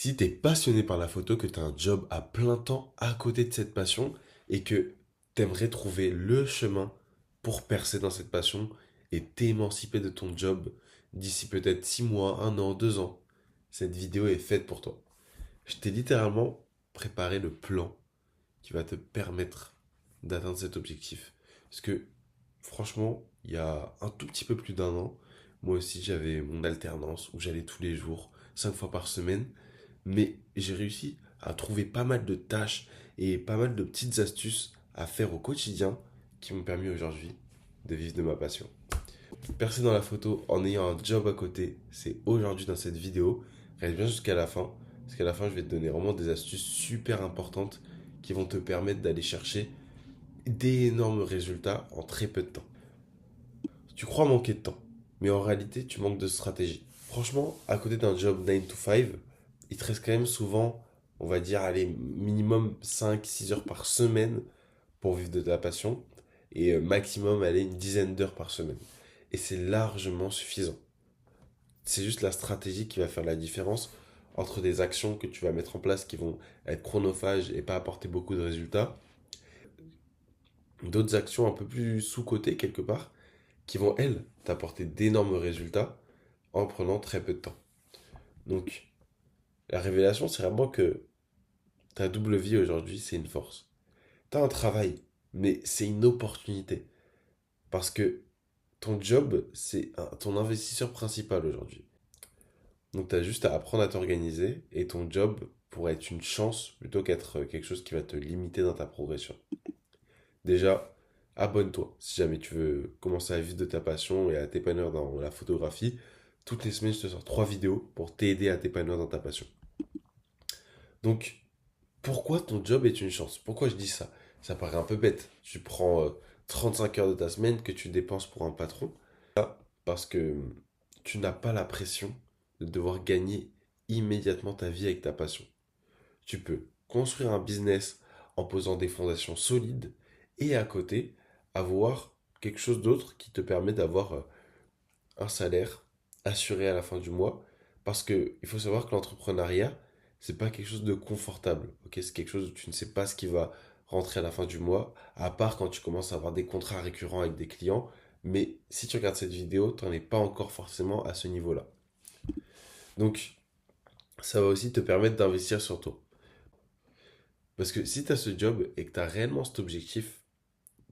Si t'es passionné par la photo, que t'as un job à plein temps à côté de cette passion et que t'aimerais trouver le chemin pour percer dans cette passion et t'émanciper de ton job d'ici peut-être 6 mois, 1 an, 2 ans, cette vidéo est faite pour toi. Je t'ai littéralement préparé le plan qui va te permettre d'atteindre cet objectif. Parce que franchement, il y a un tout petit peu plus d'un an, moi aussi j'avais mon alternance où j'allais tous les jours, 5 fois par semaine, mais j'ai réussi à trouver pas mal de tâches et pas mal de petites astuces à faire au quotidien qui m'ont permis aujourd'hui de vivre de ma passion. Percer dans la photo en ayant un job à côté, c'est aujourd'hui dans cette vidéo. Reste bien jusqu'à la fin, parce qu'à la fin, je vais te donner vraiment des astuces super importantes qui vont te permettre d'aller chercher d'énormes résultats en très peu de temps. Tu crois manquer de temps, mais en réalité, tu manques de stratégie. Franchement, à côté d'un job 9 to 5, il te reste quand même souvent, on va dire, allez, minimum 5 6 heures par semaine pour vivre de ta passion, et maximum, allez, une dizaine d'heures par semaine. Et c'est largement suffisant. C'est juste la stratégie qui va faire la différence entre des actions que tu vas mettre en place qui vont être chronophages et pas apporter beaucoup de résultats, d'autres actions un peu plus sous-cotées quelque part, qui vont, elles, t'apporter d'énormes résultats en prenant très peu de temps. Donc, la révélation, c'est vraiment que ta double vie aujourd'hui, c'est une force. Tu as un travail, mais c'est une opportunité. Parce que ton job, c'est ton investisseur principal aujourd'hui. Donc, tu as juste à apprendre à t'organiser et ton job pourrait être une chance plutôt qu'être quelque chose qui va te limiter dans ta progression. Déjà, abonne-toi si jamais tu veux commencer à vivre de ta passion et à t'épanouir dans la photographie. Toutes les semaines, je te sors 3 vidéos pour t'aider à t'épanouir dans ta passion. Donc, pourquoi ton job est une chance? Pourquoi je dis ça? Ça paraît un peu bête. Tu prends 35 heures de ta semaine que tu dépenses pour un patron parce que tu n'as pas la pression de devoir gagner immédiatement ta vie avec ta passion. Tu peux construire un business en posant des fondations solides et à côté avoir quelque chose d'autre qui te permet d'avoir un salaire assuré à la fin du mois. Parce que il faut savoir que l'entrepreneuriat, c'est pas quelque chose de confortable. Ok, c'est quelque chose où tu ne sais pas ce qui va rentrer à la fin du mois, à part quand tu commences à avoir des contrats récurrents avec des clients. Mais si tu regardes cette vidéo, tu n'en es pas encore forcément à ce niveau-là. Donc, ça va aussi te permettre d'investir sur toi. Parce que si tu as ce job et que tu as réellement cet objectif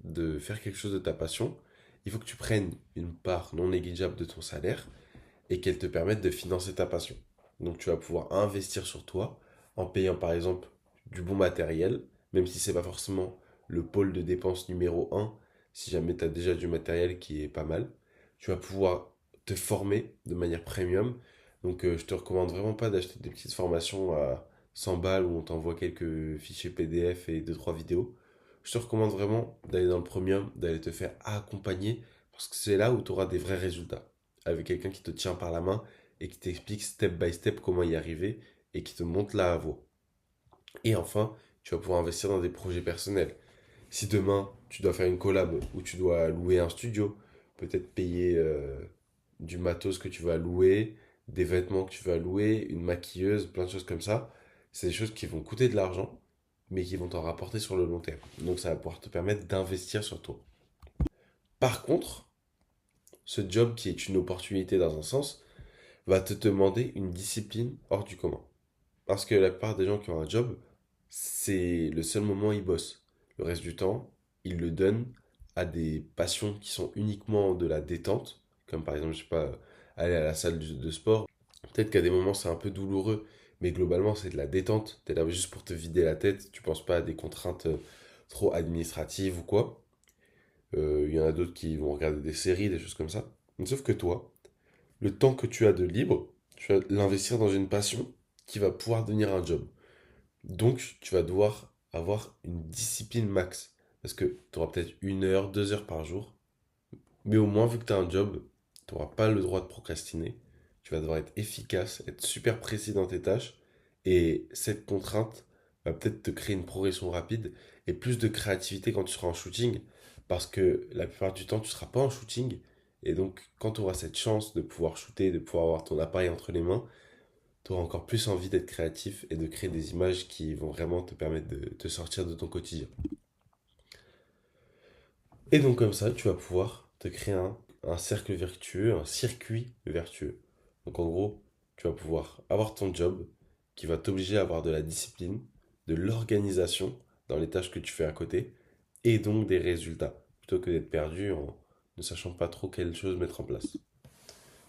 de faire quelque chose de ta passion, il faut que tu prennes une part non négligeable de ton salaire et qu'elle te permette de financer ta passion. Donc tu vas pouvoir investir sur toi en payant par exemple du bon matériel, même si c'est pas forcément le pôle de dépense numéro un, si jamais tu as déjà du matériel qui est pas mal. Tu vas pouvoir te former de manière premium. Donc je te recommande vraiment pas d'acheter des petites formations à 100 balles où on t'envoie quelques fichiers PDF et deux trois vidéos. Je te recommande vraiment d'aller dans le premium, d'aller te faire accompagner parce que c'est là où tu auras des vrais résultats avec quelqu'un qui te tient par la main et qui t'explique step by step comment y arriver et qui te montre la voie. Et enfin, tu vas pouvoir investir dans des projets personnels. Si demain, tu dois faire une collab ou tu dois louer un studio, peut-être payer du matos que tu vas louer, des vêtements que tu vas louer, une maquilleuse, plein de choses comme ça, c'est des choses qui vont coûter de l'argent, mais qui vont t'en rapporter sur le long terme. Donc ça va pouvoir te permettre d'investir sur toi. Par contre, ce job qui est une opportunité dans un sens, va te demander une discipline hors du commun. Parce que la plupart des gens qui ont un job, c'est le seul moment où ils bossent. Le reste du temps, ils le donnent à des passions qui sont uniquement de la détente, comme par exemple, je sais pas, aller à la salle de sport. Peut-être qu'à des moments c'est un peu douloureux, mais globalement c'est de la détente. T'es là juste pour te vider la tête, tu penses pas à des contraintes trop administratives ou quoi. Il y en a d'autres qui vont regarder des séries, des choses comme ça. Mais sauf que toi, le temps que tu as de libre, tu vas l'investir dans une passion qui va pouvoir devenir un job. Donc, tu vas devoir avoir une discipline max. Parce que tu auras peut-être 1 heure, 2 heures par jour. Mais au moins, vu que tu as un job, tu n'auras pas le droit de procrastiner. Tu vas devoir être efficace, être super précis dans tes tâches. Et cette contrainte va peut-être te créer une progression rapide et plus de créativité quand tu seras en shooting. Parce que la plupart du temps, tu ne seras pas en shooting. Et donc, quand tu auras cette chance de pouvoir shooter, de pouvoir avoir ton appareil entre les mains, tu auras encore plus envie d'être créatif et de créer des images qui vont vraiment te permettre de te sortir de ton quotidien. Et donc comme ça, tu vas pouvoir te créer un cercle vertueux, un circuit vertueux. Donc en gros, tu vas pouvoir avoir ton job qui va t'obliger à avoir de la discipline, de l'organisation dans les tâches que tu fais à côté, et donc des résultats, plutôt que d'être perdu en ne sachant pas trop quelle chose mettre en place.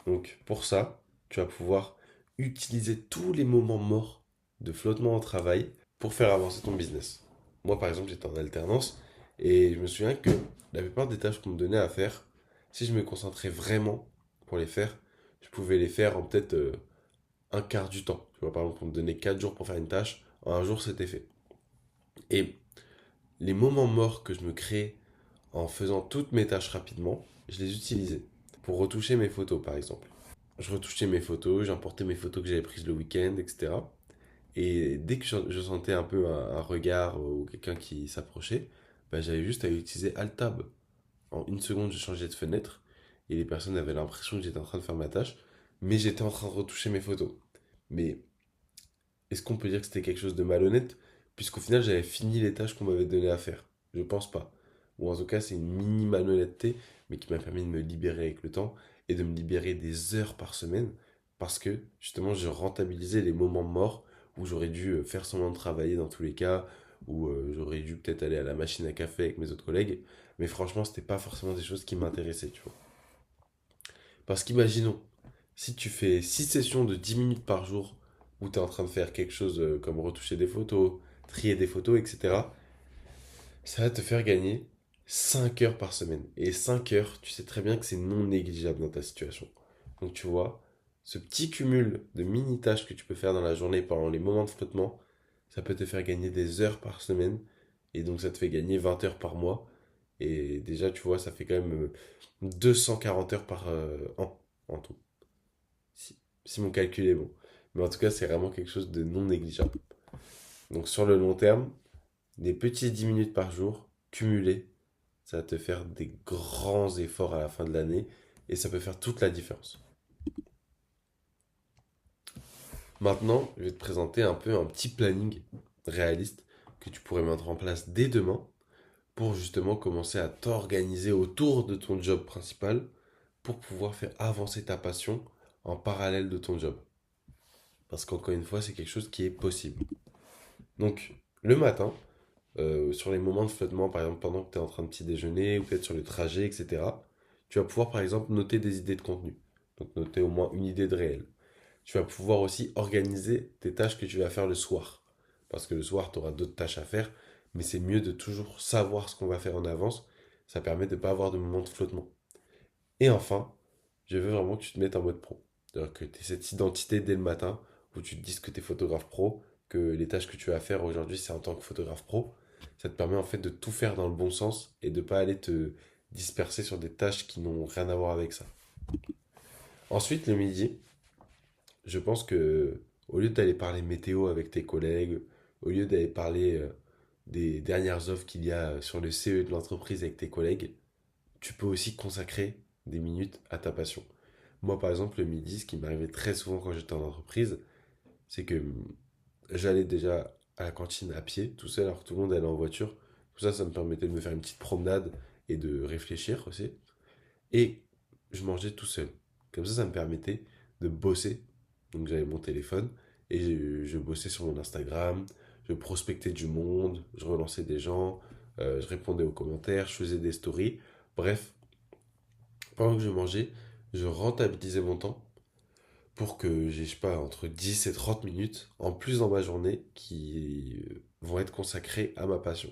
Donc pour ça, tu vas pouvoir utiliser tous les moments morts de flottement au travail pour faire avancer ton business. Moi par exemple, j'étais en alternance et je me souviens que la plupart des tâches qu'on me donnait à faire, si je me concentrais vraiment pour les faire, je pouvais les faire en peut-être un quart du temps. Tu vois, par exemple, on me donnait 4 jours pour faire une tâche, en un jour c'était fait. Et les moments morts que je me créais en faisant toutes mes tâches rapidement, je les utilisais pour retoucher mes photos par exemple. Je retouchais mes photos, j'importais mes photos que j'avais prises le week-end, etc. Et dès que je sentais un peu un regard ou quelqu'un qui s'approchait, bah, j'avais juste à utiliser Alt-Tab. En une seconde, je changeais de fenêtre et les personnes avaient l'impression que j'étais en train de faire ma tâche, mais j'étais en train de retoucher mes photos. Mais est-ce qu'on peut dire que c'était quelque chose de malhonnête? Puisqu'au final, j'avais fini les tâches qu'on m'avait donné à faire. Je pense pas. Ou en tout cas, c'est une mini malhonnêteté, mais qui m'a permis de me libérer avec le temps et de me libérer des heures par semaine parce que justement, je rentabilisais les moments morts où j'aurais dû faire semblant de travailler dans tous les cas, où j'aurais dû peut-être aller à la machine à café avec mes autres collègues. Mais franchement, c'était pas forcément des choses qui m'intéressaient, tu vois. Parce qu'imaginons, si tu fais 6 sessions de 10 minutes par jour où tu es en train de faire quelque chose comme retoucher des photos, trier des photos, etc., ça va te faire gagner 5 heures par semaine. Et 5 heures, tu sais très bien que c'est non négligeable dans ta situation. Donc tu vois, ce petit cumul de mini-tâches que tu peux faire dans la journée pendant les moments de flottement, ça peut te faire gagner des heures par semaine. Et donc ça te fait gagner 20 heures par mois. Et déjà, tu vois, ça fait quand même 240 heures par an en tout. Si mon calcul est bon. Mais en tout cas, c'est vraiment quelque chose de non négligeable. Donc sur le long terme, des petits 10 minutes par jour, cumulés, ça va te faire des grands efforts à la fin de l'année et ça peut faire toute la différence. Maintenant, je vais te présenter un peu un petit planning réaliste que tu pourrais mettre en place dès demain pour justement commencer à t'organiser autour de ton job principal pour pouvoir faire avancer ta passion en parallèle de ton job. Parce qu'encore une fois, c'est quelque chose qui est possible. Donc, le matin, sur les moments de flottement, par exemple pendant que tu es en train de petit déjeuner ou peut-être sur le trajet, etc., tu vas pouvoir par exemple noter des idées de contenu. Donc, noter au moins une idée de réel. Tu vas pouvoir aussi organiser tes tâches que tu vas faire le soir. Parce que le soir, tu auras d'autres tâches à faire, mais c'est mieux de toujours savoir ce qu'on va faire en avance. Ça permet de ne pas avoir de moment de flottement. Et enfin, je veux vraiment que tu te mettes en mode pro. C'est-à-dire que tu aies cette identité dès le matin où tu te dises que tu es photographe pro, que les tâches que tu vas à faire aujourd'hui, c'est en tant que photographe pro. Ça te permet en fait de tout faire dans le bon sens et de ne pas aller te disperser sur des tâches qui n'ont rien à voir avec ça. Ensuite, le midi, je pense que au lieu d'aller parler météo avec tes collègues, au lieu d'aller parler des dernières offres qu'il y a sur le CE de l'entreprise avec tes collègues, tu peux aussi consacrer des minutes à ta passion. Moi, par exemple, le midi, ce qui m'arrivait très souvent quand j'étais en entreprise, c'est que j'allais déjà à la cantine à pied, tout seul, alors que tout le monde allait en voiture. Tout ça, ça me permettait de me faire une petite promenade et de réfléchir aussi. Et je mangeais tout seul. Comme ça me permettait de bosser. Donc j'avais mon téléphone et je bossais sur mon Instagram, je prospectais du monde, je relançais des gens, je répondais aux commentaires, je faisais des stories. Bref, pendant que je mangeais, je rentabilisais mon temps pour que j'ai, je sais pas, entre 10 et 30 minutes en plus dans ma journée qui vont être consacrées à ma passion.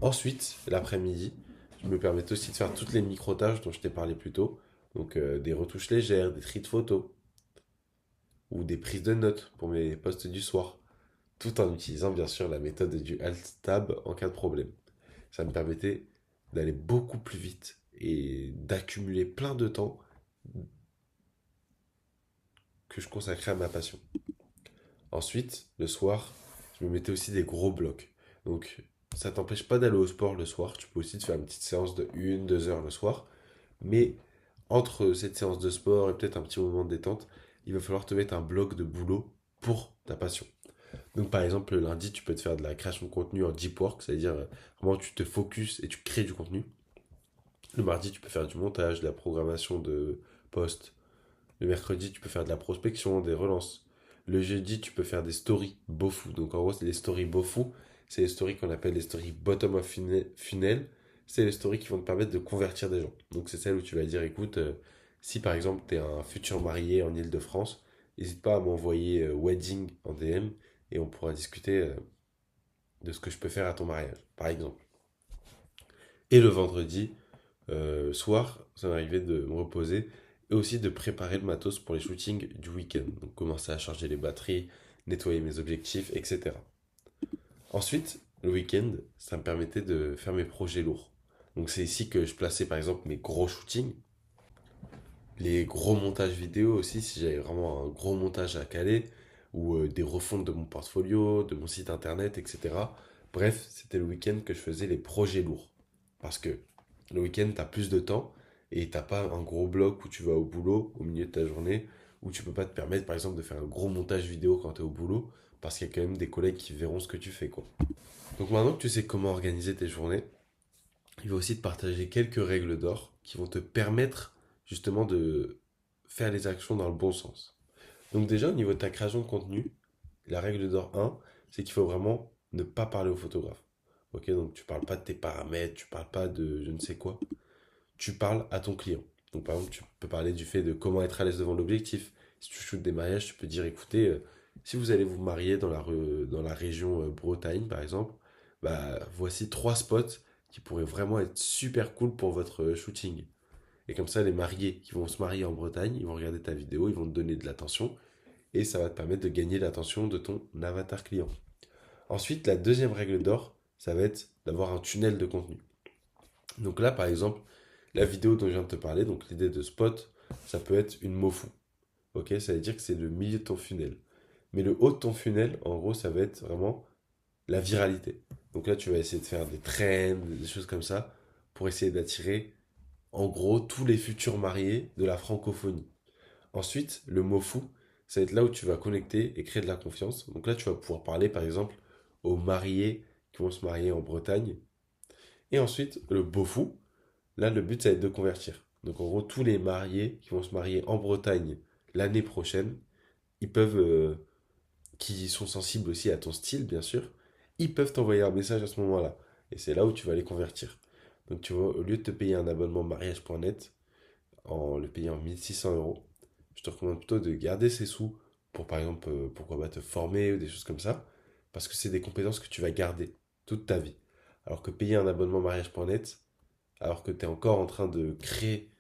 Ensuite, l'après-midi, je me permets aussi de faire toutes les micro-tâches dont je t'ai parlé plus tôt. Donc des retouches légères, des tris de photos ou des prises de notes pour mes posts du soir. Tout en utilisant bien sûr la méthode du Alt-Tab en cas de problème. Ça me permettait d'aller beaucoup plus vite et d'accumuler plein de temps que je consacrais à ma passion. Ensuite, le soir, je me mettais aussi des gros blocs. Donc, ça t'empêche pas d'aller au sport le soir. Tu peux aussi te faire une petite séance de 1, 2 heures le soir. Mais entre cette séance de sport et peut-être un petit moment de détente, il va falloir te mettre un bloc de boulot pour ta passion. Donc par exemple, le lundi, tu peux te faire de la création de contenu en deep work, c'est-à-dire vraiment tu te focuses et tu crées du contenu. Le mardi, tu peux faire du montage, de la programmation de posts. Le mercredi, tu peux faire de la prospection, des relances. Le jeudi, tu peux faire des stories Bofu. Donc en gros, c'est les stories Bofu. C'est les stories qu'on appelle les stories bottom of funnel. C'est les stories qui vont te permettre de convertir des gens. Donc c'est celle où tu vas dire, écoute, si par exemple tu es un futur marié en Île-de-France, n'hésite pas à m'envoyer wedding en DM et on pourra discuter de ce que je peux faire à ton mariage, par exemple. Et le vendredi, soir, ça m'arrivait de me reposer et aussi de préparer le matos pour les shootings du week-end. Donc commencer à charger les batteries, nettoyer mes objectifs, etc. Ensuite, le week-end, ça me permettait de faire mes projets lourds. Donc c'est ici que je plaçais par exemple mes gros shootings, les gros montages vidéo aussi, si j'avais vraiment un gros montage à caler, ou des refontes de mon portfolio, de mon site internet, etc. Bref, c'était le week-end que je faisais les projets lourds. Parce que le week-end, tu as plus de temps et t'as pas un gros bloc où tu vas au boulot au milieu de ta journée, où tu peux pas te permettre par exemple de faire un gros montage vidéo quand tu es au boulot, parce qu'il y a quand même des collègues qui verront ce que tu fais, quoi. Donc maintenant que tu sais comment organiser tes journées, il va aussi te partager quelques règles d'or qui vont te permettre justement de faire les actions dans le bon sens. Donc déjà, au niveau de ta création de contenu, la règle d'or 1, c'est qu'il faut vraiment ne pas parler au photographe. Ok, donc tu parles pas de tes paramètres, tu parles pas de je ne sais quoi, tu parles à ton client. Donc par exemple, tu peux parler du fait de comment être à l'aise devant l'objectif. Si tu shootes des mariages, tu peux dire, écoutez, si vous allez vous marier dans la région Bretagne, par exemple, bah voici trois spots qui pourraient vraiment être super cool pour votre shooting. Et comme ça, les mariés qui vont se marier en Bretagne, ils vont regarder ta vidéo, ils vont te donner de l'attention, et ça va te permettre de gagner l'attention de ton avatar client. Ensuite, la deuxième règle d'or, ça va être d'avoir un tunnel de contenu. Donc là, par exemple, la vidéo dont je viens de te parler, donc l'idée de spot, ça peut être une MOFU. Ok, ça veut dire que c'est le milieu de ton funnel. Mais le haut de ton funnel, en gros, ça va être vraiment la viralité. Donc là, tu vas essayer de faire des trends, des choses comme ça, pour essayer d'attirer, en gros, tous les futurs mariés de la francophonie. Ensuite, le MOFU, ça va être là où tu vas connecter et créer de la confiance. Donc là, tu vas pouvoir parler, par exemple, aux mariés qui vont se marier en Bretagne. Et ensuite, le BOFU, là, le but, ça va être de convertir. Donc, en gros, tous les mariés qui vont se marier en Bretagne l'année prochaine, ils peuvent, qui sont sensibles aussi à ton style, bien sûr, ils peuvent t'envoyer un message à ce moment-là. Et c'est là où tu vas les convertir. Donc, tu vois, au lieu de te payer un abonnement mariage.net, en le payant 1 600 euros, je te recommande plutôt de garder ces sous pour, par exemple, pourquoi pas te former ou des choses comme ça, parce que c'est des compétences que tu vas garder toute ta vie. Alors que payer un abonnement mariage.net, alors que tu es encore en train de créer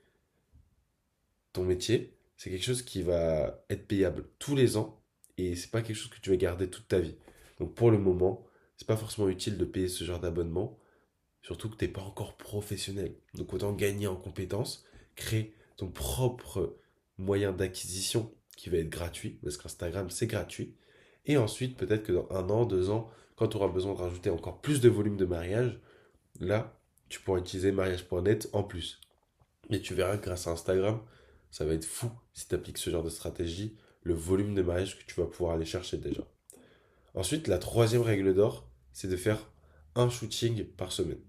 ton métier, c'est quelque chose qui va être payable tous les ans et c'est pas quelque chose que tu vas garder toute ta vie. Donc pour le moment, c'est pas forcément utile de payer ce genre d'abonnement, surtout que t'es pas encore professionnel. Donc autant gagner en compétences, créer ton propre moyen d'acquisition qui va être gratuit, parce qu'Instagram c'est gratuit. Et ensuite, peut-être que dans 1 an, 2 ans, quand tu auras besoin de rajouter encore plus de volume de mariage, là, tu pourras utiliser mariage.net en plus. Et tu verras que grâce à Instagram, ça va être fou si tu appliques ce genre de stratégie, le volume de mariage que tu vas pouvoir aller chercher déjà. Ensuite, la troisième règle d'or, c'est de faire un shooting par semaine.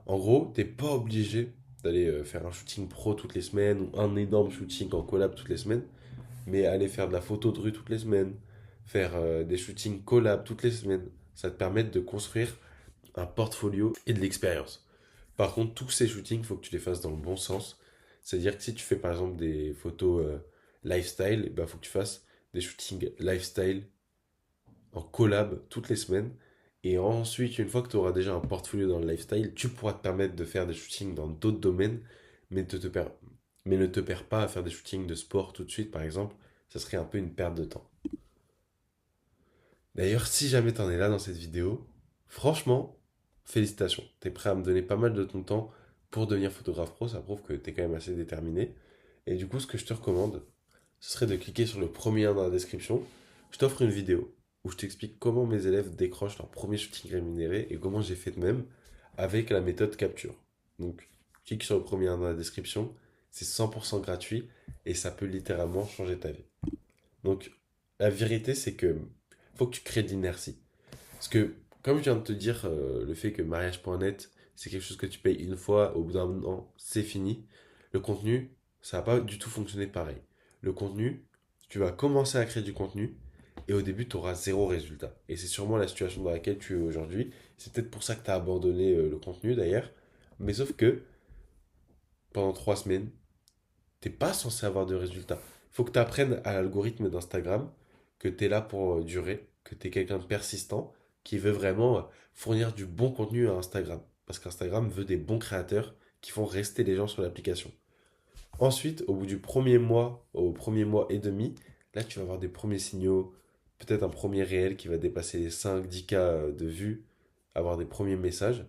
En gros, t'es pas obligé d'aller faire un shooting pro toutes les semaines ou un énorme shooting en collab toutes les semaines, mais aller faire de la photo de rue toutes les semaines, faire des shootings collab toutes les semaines, ça te permet de construire un portfolio et de l'expérience. Par contre, tous ces shootings, il faut que tu les fasses dans le bon sens. C'est-à-dire que si tu fais par exemple des photos lifestyle, il faut que tu fasses des shootings lifestyle en collab toutes les semaines. Et ensuite, une fois que tu auras déjà un portfolio dans le lifestyle, tu pourras te permettre de faire des shootings dans d'autres domaines, mais, mais ne te perds pas à faire des shootings de sport tout de suite, par exemple. Ça serait un peu une perte de temps. D'ailleurs, si jamais tu en es là dans cette vidéo, franchement, félicitations. Tu es prêt à me donner pas mal de ton temps pour devenir photographe pro. Ça prouve que tu es quand même assez déterminé. Et du coup, ce que je te recommande, ce serait de cliquer sur le premier lien dans la description. Je t'offre une vidéo où je t'explique comment mes élèves décrochent leur premier shooting rémunéré et comment j'ai fait de même avec la méthode capture. Donc, clique sur le premier lien dans la description. C'est 100% gratuit et ça peut littéralement changer ta vie. Donc, la vérité, c'est que faut que tu crées de l'inertie. Parce que, comme je viens de te dire, le fait que mariage.net, c'est quelque chose que tu payes une fois, au bout d'un an, c'est fini. Le contenu, ça va pas du tout fonctionner pareil. Le contenu, tu vas commencer à créer du contenu, et au début, tu auras zéro résultat. Et c'est sûrement la situation dans laquelle tu es aujourd'hui. C'est peut-être pour ça que tu as abandonné le contenu d'ailleurs. Mais sauf que, pendant 3 semaines, t'es pas censé avoir de résultats. Il faut que tu apprennes à l'algorithme d'Instagram que tu es là pour durer, que tu es quelqu'un de persistant qui veut vraiment fournir du bon contenu à Instagram. Parce qu'Instagram veut des bons créateurs qui font rester les gens sur l'application. Ensuite, au bout du premier mois, au premier mois et demi, là tu vas avoir des premiers signaux, peut-être un premier réel qui va dépasser les 5-10K de vues, avoir des premiers messages.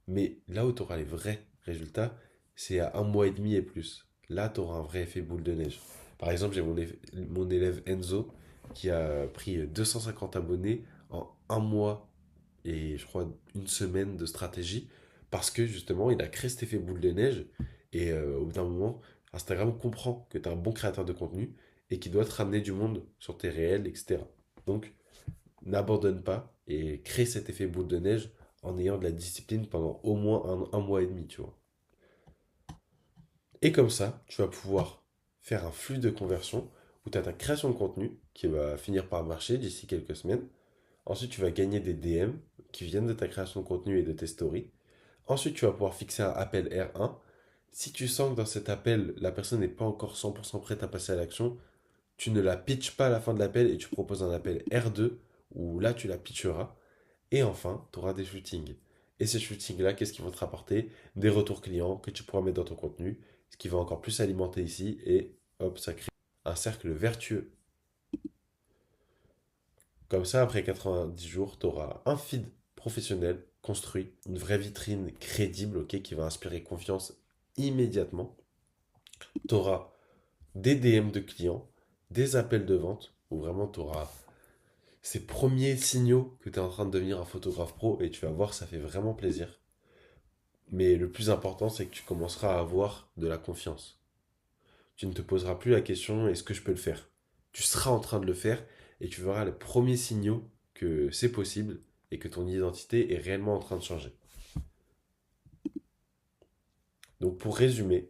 Mais là où tu auras les vrais résultats, c'est à un mois et demi et plus. Là, tu auras un vrai effet boule de neige. Par exemple, j'ai mon élève Enzo qui a pris 250 abonnés en un mois et je crois une semaine de stratégie parce que justement, il a créé cet effet boule de neige et au bout d'un moment, Instagram comprend que tu es un bon créateur de contenu et qu'il doit te ramener du monde sur tes réels, etc. Donc, n'abandonne pas et crée cet effet boule de neige en ayant de la discipline pendant au moins un mois et demi, tu vois. Et comme ça, tu vas pouvoir faire un flux de conversion où tu as ta création de contenu qui va finir par marcher d'ici quelques semaines. Ensuite, tu vas gagner des DM qui viennent de ta création de contenu et de tes stories. Ensuite, tu vas pouvoir fixer un appel R1. Si tu sens que dans cet appel, la personne n'est pas encore 100% prête à passer à l'action, tu ne la pitches pas à la fin de l'appel et tu proposes un appel R2 où là, tu la pitcheras. Et enfin, tu auras des shootings. Et ces shootings-là, qu'est-ce qu'ils vont te rapporter? Des retours clients que tu pourras mettre dans ton contenu, ce qui va encore plus alimenter ici, et hop, ça crée un cercle vertueux. Comme ça, après 90 jours, tu auras un feed professionnel construit, une vraie vitrine crédible, ok, qui va inspirer confiance immédiatement. Tu auras des DM de clients, des appels de vente, où vraiment tu auras ces premiers signaux que tu es en train de devenir un photographe pro, et tu vas voir, ça fait vraiment plaisir. Mais le plus important, c'est que tu commenceras à avoir de la confiance. Tu ne te poseras plus la question est-ce que je peux le faire? Tu seras en train de le faire et tu verras les premiers signaux que c'est possible et que ton identité est réellement en train de changer. Donc pour résumer,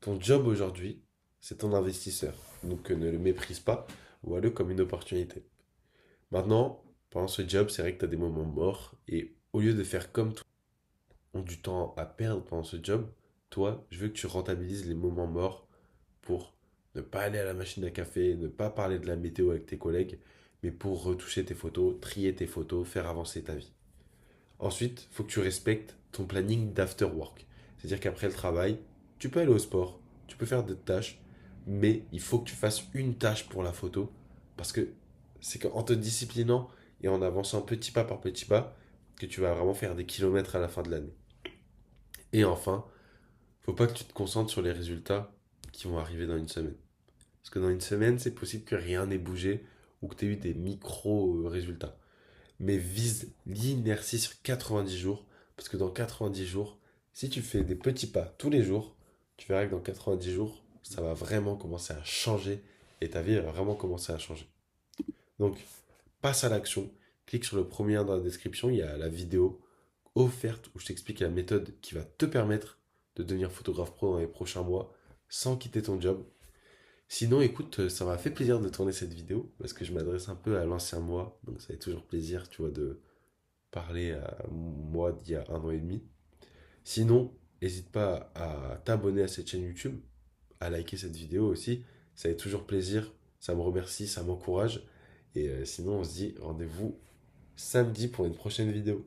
ton job aujourd'hui, c'est ton investisseur. Donc ne le méprise pas, vois-le comme une opportunité. Maintenant, pendant ce job, c'est vrai que tu as des moments morts et au lieu de faire comme tout ont du temps à perdre pendant ce job, toi, je veux que tu rentabilises les moments morts pour ne pas aller à la machine à café, ne pas parler de la météo avec tes collègues, mais pour retoucher tes photos, trier tes photos, faire avancer ta vie. Ensuite, il faut que tu respectes ton planning d'after work. C'est-à-dire qu'après le travail, tu peux aller au sport, tu peux faire d'autres tâches, mais il faut que tu fasses une tâche pour la photo, parce que c'est qu'en te disciplinant et en avançant petit pas par petit pas, que tu vas vraiment faire des kilomètres à la fin de l'année. Et enfin, faut pas que tu te concentres sur les résultats qui vont arriver dans une semaine. Parce que dans une semaine, c'est possible que rien n'ait bougé ou que tu aies eu des micro-résultats. Mais vise l'inertie sur 90 jours. Parce que dans 90 jours, si tu fais des petits pas tous les jours, tu verras que dans 90 jours, ça va vraiment commencer à changer et ta vie va vraiment commencer à changer. Donc, passe à l'action. Clique sur le premier lien dans la description. Il y a la vidéo offerte où je t'explique la méthode qui va te permettre de devenir photographe pro dans les prochains mois sans quitter ton job. Sinon, écoute, ça m'a fait plaisir de tourner cette vidéo parce que je m'adresse un peu à l'ancien moi, donc ça fait toujours plaisir, tu vois, de parler à moi d'il y a un an et demi. Sinon, n'hésite pas à t'abonner à cette chaîne YouTube, à liker cette vidéo aussi, ça fait toujours plaisir, ça me remercie, ça m'encourage. Et sinon, on se dit rendez-vous samedi pour une prochaine vidéo.